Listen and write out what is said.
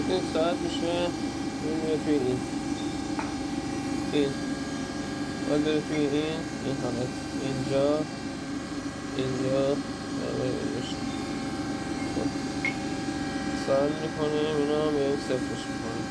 این ساعت میشه این میره توی این باید بره توی این حالت اینجا خب ساعت میکنیم اینا هم به این صفرش میکنیم